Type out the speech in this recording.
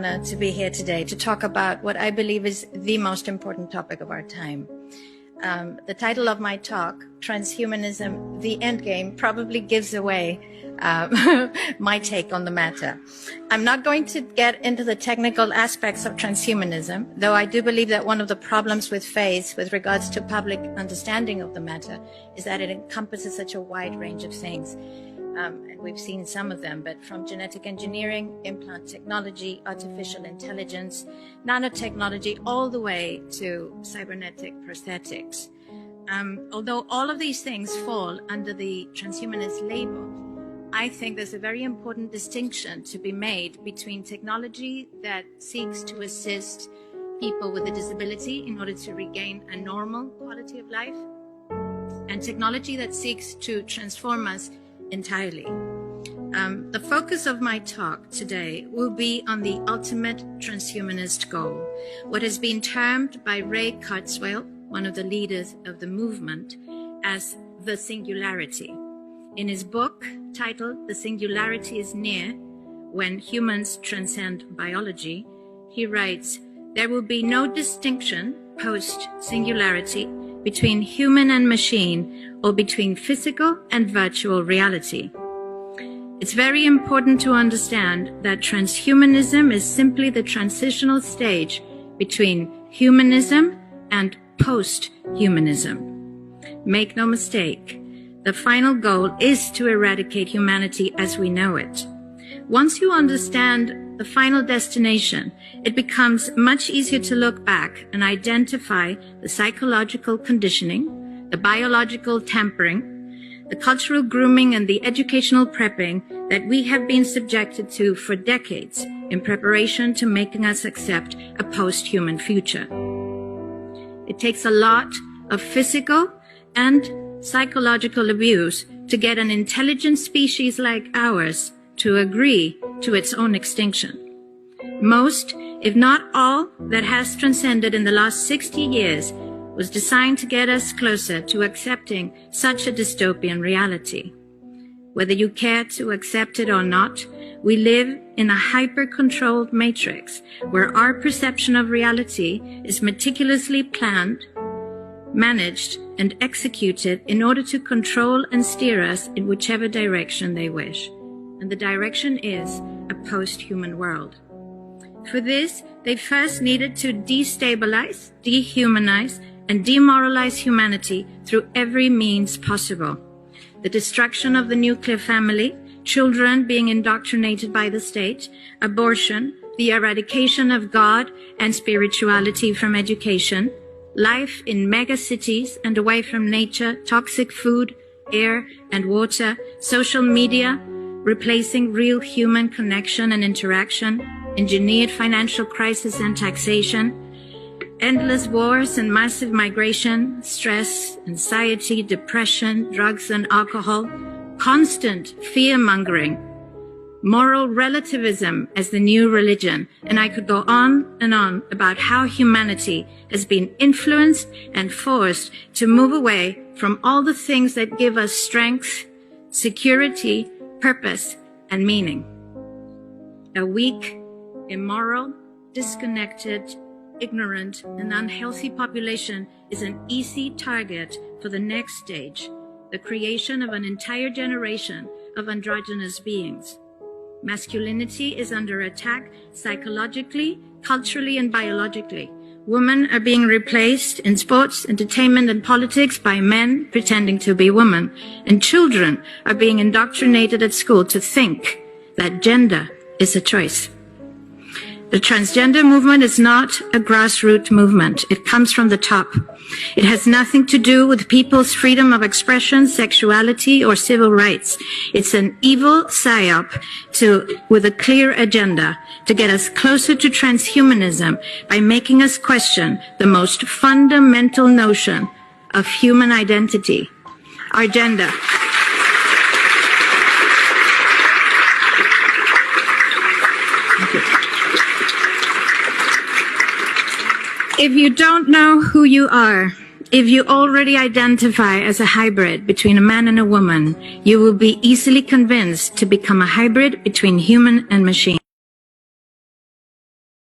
To be here today to talk about what I believe is the most important topic of our time. The title of my talk, Transhumanism, the Endgame, probably gives away my take on the matter. I'm not going to get into the technical aspects of transhumanism, though I do believe that one of the problems with faith with regards to public understanding of the matter is that it encompasses such a wide range of things. And we've seen some of them, but from genetic engineering, implant technology, artificial intelligence, nanotechnology, all the way to cybernetic prosthetics. Although all of these things fall under the transhumanist label, I think there's a very important distinction to be made between technology that seeks to assist people with a disability in order to regain a normal quality of life, and technology that seeks to transform us entirely. The focus of my talk today will be on the ultimate transhumanist goal, what has been termed by Ray Kurzweil, one of the leaders of the movement, as the singularity. In his book titled "The Singularity is Near: When Humans Transcend Biology," he writes, "There will be no distinction post-singularity between human and machine, or between physical and virtual reality." It's very important to understand that transhumanism is simply the transitional stage between humanism and post-humanism. Make no mistake, the final goal is to eradicate humanity as we know it. Once you understand the final destination, it becomes much easier to look back and identify the psychological conditioning, the biological tampering, the cultural grooming, and the educational prepping that we have been subjected to for decades in preparation to making us accept a post-human future. It takes a lot of physical and psychological abuse to get an intelligent species like ours to agree to its own extinction. Most, if not all, that has transcended in the last 60 years was designed to get us closer to accepting such a dystopian reality. Whether you care to accept it or not, we live in a hyper-controlled matrix where our perception of reality is meticulously planned, managed, and executed in order to control and steer us in whichever direction they wish. And the direction is a post-human world. For this, they first needed to destabilize, dehumanize, and demoralize humanity through every means possible. The destruction of the nuclear family, children being indoctrinated by the state, abortion, the eradication of God and spirituality from education, life in megacities and away from nature, toxic food, air and water, social media, replacing real human connection and interaction, engineered financial crisis and taxation, endless wars and massive migration, stress, anxiety, depression, drugs and alcohol, constant fear-mongering, moral relativism as the new religion, and I could go on and on about how humanity has been influenced and forced to move away from all the things that give us strength, security, purpose, and meaning. A weak, immoral, disconnected, ignorant, and unhealthy population is an easy target for the next stage, the creation of an entire generation of androgynous beings. Masculinity is under attack psychologically, culturally, and biologically. Women are being replaced in sports, entertainment, and politics by men pretending to be women. And children are being indoctrinated at school to think that gender is a choice. The transgender movement is not a grassroots movement. It comes from the top. It has nothing to do with people's freedom of expression, sexuality, or civil rights. It's an evil psyop with a clear agenda to get us closer to transhumanism by making us question the most fundamental notion of human identity, our gender. If you don't know who you are, if you already identify as a hybrid between a man and a woman, you will be easily convinced to become a hybrid between human and machine.